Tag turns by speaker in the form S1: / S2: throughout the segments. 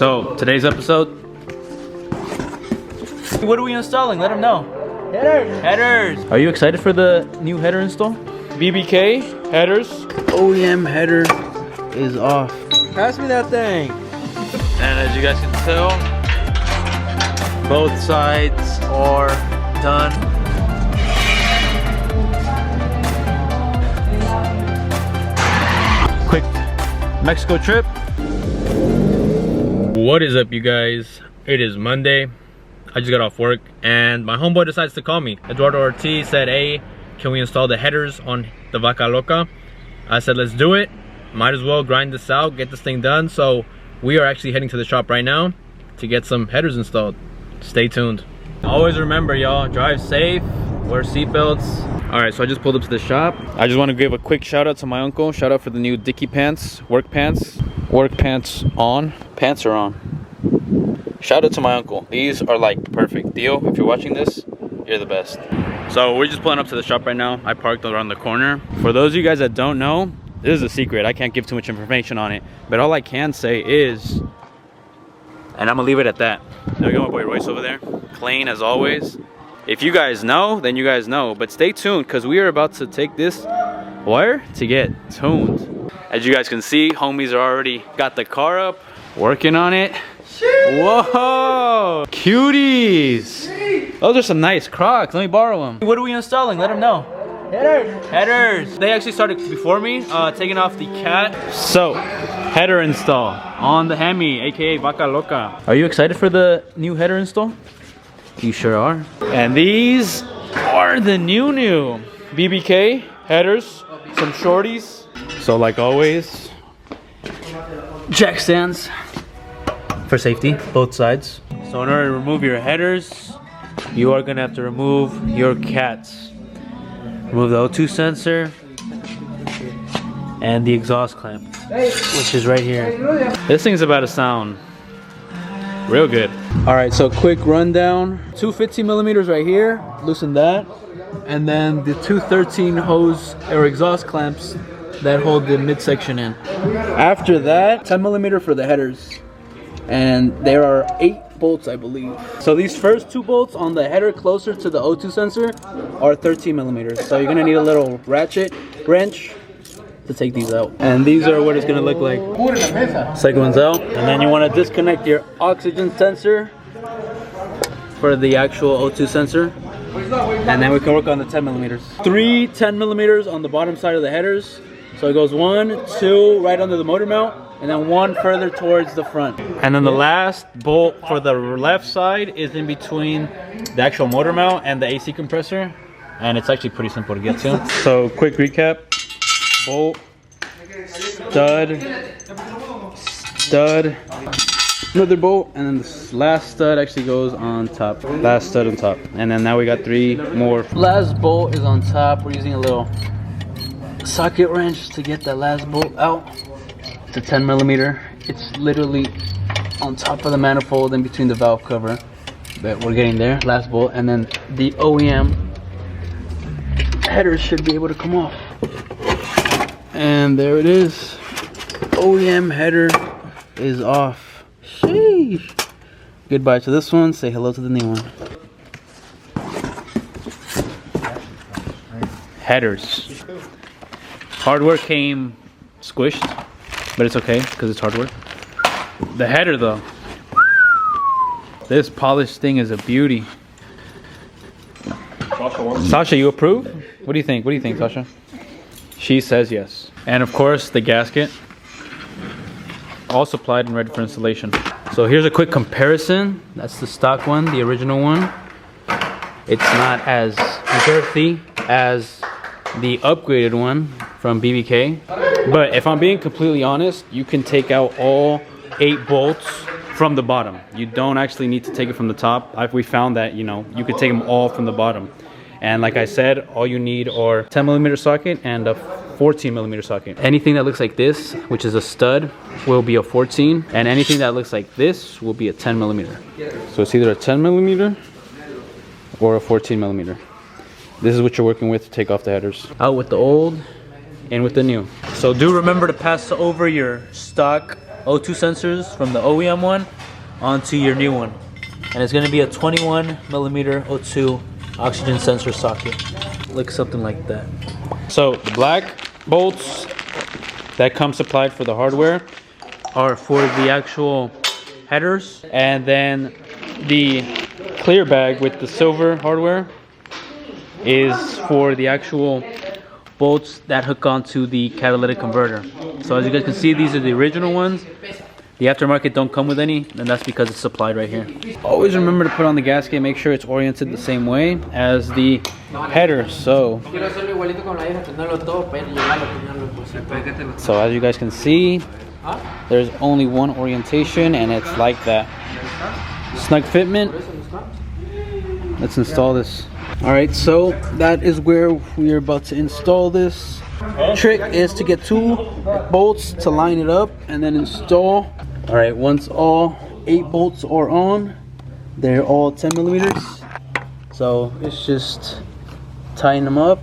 S1: So today's episode, what are we installing? Let them know. Headers. Are you excited for the new header install? BBK Headers. OEM header is off.
S2: Pass me that thing.
S1: And as you guys can tell, both sides are done. Quick Mexico trip. What is up, you guys? It is Monday. I just got off work and my homeboy decides to call me. Eduardo Ortiz said, hey, can we install the headers on the Vaca Loca? I said, let's do it. Might as well grind this out, get this thing done. So we are actually heading to the shop right now to get some headers installed. Stay tuned. Always remember, y'all, drive safe, wear seatbelts. All right, so I just pulled up to the shop. I just want to give a quick shout out to my uncle. Shout out for the new Dickie pants, work pants. Work pants on, pants are on. Shout out to my uncle. These are like perfect. Dio, if you're watching this, you're the best. So we're just pulling up to the shop right now. I parked around the corner. For those of you guys that don't know, this is a secret. I can't give too much information on it. But all I can say is, and I'm gonna leave it at that. There we go, my boy Royce over there. Clean as always. If you guys know, then you guys know. But stay tuned, because we are about to take this wire to get tuned. As you guys can see, homies are already got the car up, working on it. Whoa, cuties. Those are some nice Crocs. Let me borrow them. What are we installing? Let them know. Headers. They actually started before me, taking off the cat. So, header install on the Hemi, aka Vaca Loca. Are you excited for the new header install? You sure are. And these are the new BBK headers, some shorties. So like always, jack stands for safety, both sides. So in order to remove your headers, you are gonna have to remove your cats. Remove the O2 sensor and the exhaust clamp, which is right here. This thing's about to sound real good. All right, so quick rundown. 2 15mm right here, loosen that. And then the 2 13 hose or exhaust clamps that hold the midsection in. After that, 10mm for the headers. And there are 8 bolts, I believe. So these first 2 bolts on the header closer to the O2 sensor are 13mm. So you're gonna need a little ratchet wrench to take these out. And these are what it's gonna look like. Second one's out. And then you wanna disconnect your oxygen sensor for the actual O2 sensor. And then we can work on the 10mm. 3 10mm on the bottom side of the headers. So it goes 1, 2 right under the motor mount, and then 1 further towards the front. And then the last bolt for the left side is in between the actual motor mount and the AC compressor. And it's actually pretty simple to get to. So quick recap. Bolt, stud, another bolt, and then this last stud actually goes on top. Last stud on top. And then now we got 3 more. Last bolt is on top. We're using a little socket wrench to get that last bolt out. It's a 10mm. It's literally on top of the manifold in between the valve cover. But we're getting there. Last bolt, and then the OEM headers should be able to come off. And there it is. OEM header is off. Sheesh. Goodbye to this one. Say hello to the new one. Headers. Hardware came squished, but it's okay because it's hardware. The header though, this polished thing is a beauty. Sasha, you approve? What do you think? What do you think, Sasha? She says yes. And of course, the gasket, all supplied and ready for installation. So here's a quick comparison. That's the stock one, the original one. It's not as girthy as the upgraded one from BBK. But if I'm being completely honest, you can take out all 8 bolts from the bottom. You don't actually need to take it from the top. We found that, you know, you could take them all from the bottom. And like I said, all you need are 10mm socket and a 14mm socket. Anything that looks like this, which is a stud, will be a 14, and anything that looks like this will be a 10mm. So it's either a 10mm or a 14mm. This is what you're working with to take off the headers. Out with the old, in with the new. So do remember to pass over your stock
S2: O2 sensors from the OEM one onto your new one. And it's gonna be a 21mm O2 oxygen sensor socket. Looks something like that. So the black bolts that come supplied for the hardware are for the actual headers, and then the clear bag with the silver hardware is for the actual bolts that hook onto the catalytic converter. So as you guys can see, these are the original ones. The aftermarket don't come with any, and that's because it's supplied right here. Always remember to put on the gasket, make sure it's oriented the same way as the header. So as you guys can see, there's only one orientation, and it's like that. Snug fitment. Let's install this. All right, so that is where we are about to install this. Trick is to get 2 bolts to line it up and then install. All right, once all 8 bolts are on, they're all 10mm. So it's just tighten them up,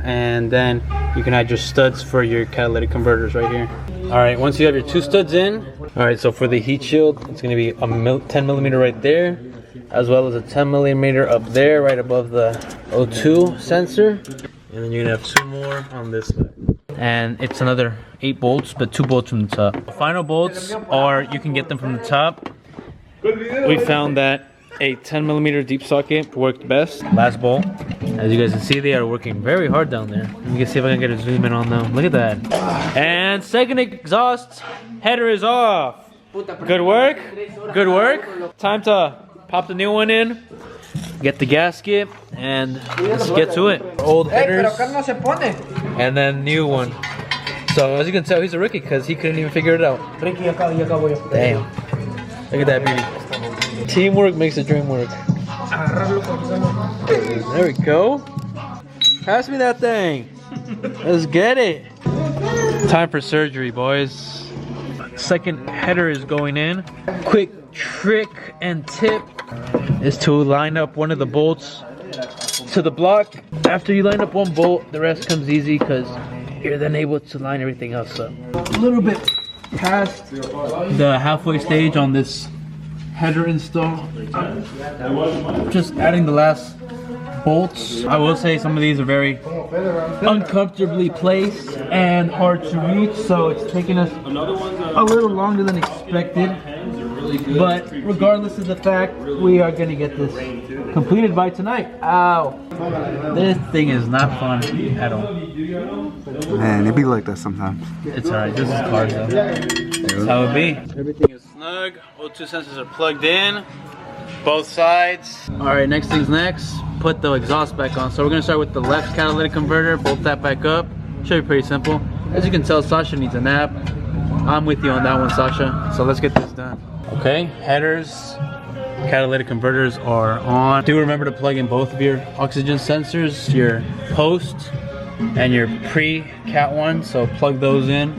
S2: and then you can add your studs for your catalytic converters right here. All right, once you have your 2 studs in, all right, so for the heat shield, it's gonna be a 10mm right there, as well as a 10mm up there, right above the O2 sensor. And then you're gonna have 2 more on this side. And it's another 8 bolts, but 2 bolts from the top. The final bolts are, you can get them from the top. We found that a 10mm deep socket worked best. Last bolt. As you guys can see, they are working very hard down there. You can see if I can get a zoom in on them. Look at that. And second exhaust header is off. Good work. Good work. Time to pop the new one in, get the gasket, and let's get to it. Old headers, and then new one. So as you can tell, he's a rookie because he couldn't even figure it out. Damn. Look at that beauty. Teamwork makes the dream work. There we go. Pass me that thing. Let's get it. Time for surgery, boys. Second header is going in. Quick trick and tip is to line up one of the bolts to the block. After you line up one bolt, the rest comes easy because you're then able to line everything else up. A little bit past the halfway stage on this header install. Just adding the last bolts. I will say some of these are very uncomfortably placed and hard to reach, so it's taking us a little longer than expected. But regardless of the fact, we are going to get this completed by tonight. Ow. This thing is not fun at all.
S3: Man, it be like that sometimes.
S2: It's alright, this is cars though. That's how it be. Everything is snug. O2 sensors are plugged in. Both sides. Alright, next thing's next. Put the exhaust back on. So we're going to start with the left catalytic converter. Bolt that back up. Should be pretty simple. As you can tell, Sasha needs a nap. I'm with you on that one, Sasha. So let's get this done. Okay, headers, catalytic converters are on. Do remember to plug in both of your oxygen sensors, your post and your pre-cat one. So plug those in.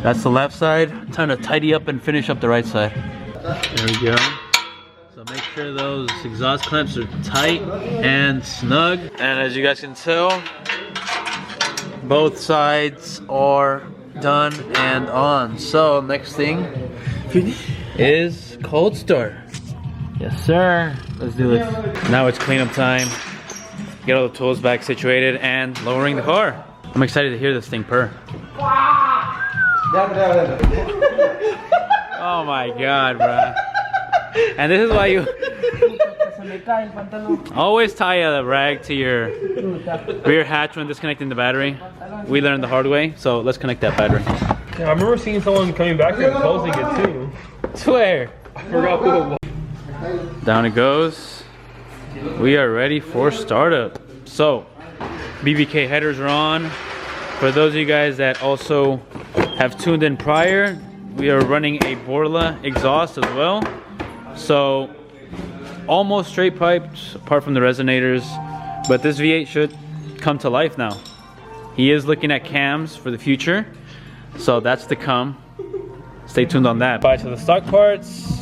S2: That's the left side. Time to tidy up and finish up the right side. There we go. So make sure those exhaust clamps are tight and snug. And as you guys can tell, both sides are done and on. So next thing is cold start. Yes sir. Let's do this. Now it's cleanup time. Get all the tools back situated and lowering the car. I'm excited to hear this thing purr. Oh my god, bruh. And this is why you always tie a rag to your rear hatch when disconnecting the battery. We learned the hard way, so let's connect that battery.
S1: Yeah, I remember seeing someone coming back here and closing it too.
S2: Swear.
S1: I forgot who it was.
S2: Down it goes. We are ready for startup. So, BBK headers are on. For those of you guys that also have tuned in prior, we are running a Borla exhaust as well. So, almost straight piped apart from the resonators, but this V8 should come to life now. He is looking at cams for the future, so that's to come. Stay tuned on that. Bye to the stock parts.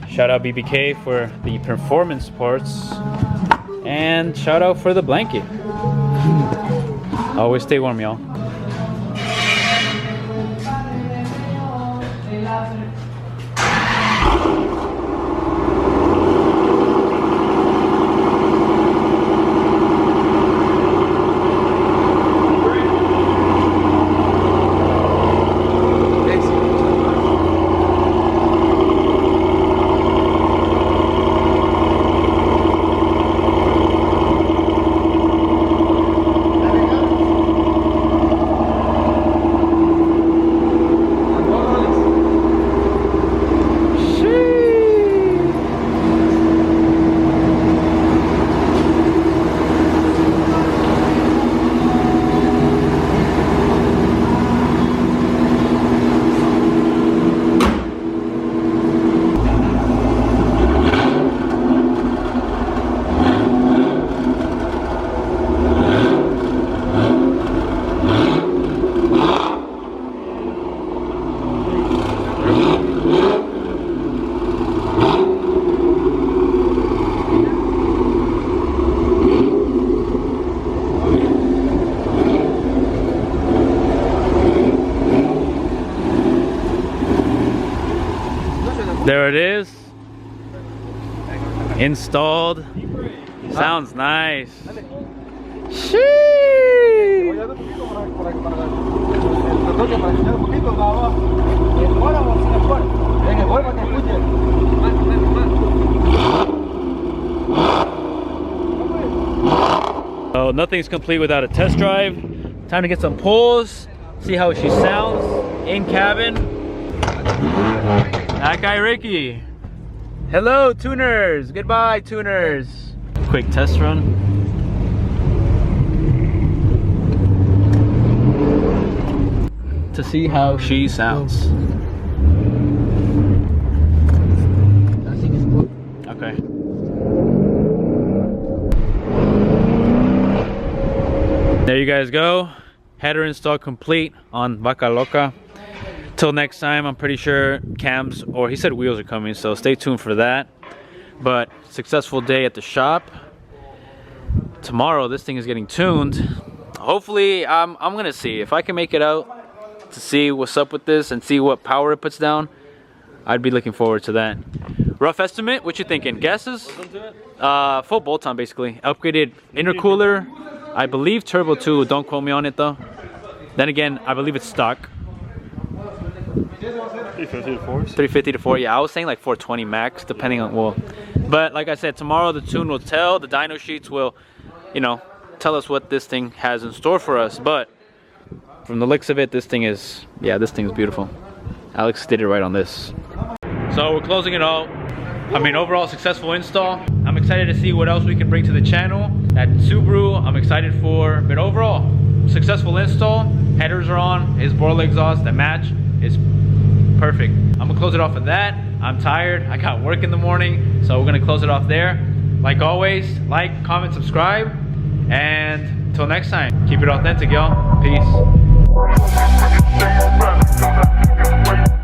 S2: Shout out BBK for the performance parts, and shout out for the blanket. Always stay warm, y'all. There it is. Installed. Sounds nice. Sheesh. Oh, nothing's complete without a test drive. Time to get some pulls, see how she sounds in cabin. That guy Ricky. Hello tuners, goodbye tuners. Quick test run. To see how she sounds. Okay. There you guys go. Header install complete on Vaca Loca. Till next time, I'm pretty sure cams, or he said wheels are coming, so stay tuned for that. But successful day at the shop. Tomorrow this thing is getting tuned. Hopefully I'm gonna see if I can make it out to see what's up with this and see what power it puts down. I'd be looking forward to that. Rough estimate, what you thinking? Guesses? Full bolt-on basically. Upgraded intercooler, I believe turbo 2, don't quote me on it though. Then again, I believe it's stock.
S4: 350 to 4?
S2: 350 to 4, yeah, I was saying like 420 max, depending on, well. But like I said, tomorrow the tune will tell, the dyno sheets will, you know, tell us what this thing has in store for us. But from the looks of it, this thing is, yeah, this thing is beautiful. Alex did it right on this. So we're closing it all. I mean, overall successful install. I'm excited to see what else we can bring to the channel. That Subaru, I'm excited for, but overall, successful install. Headers are on, his Borla exhaust, the match is perfect. I'm gonna close it off at that. I'm tired, I got work in the morning, so we're gonna close it off there. Like always, like, comment, subscribe, and till next time, keep it authentic, y'all. Peace.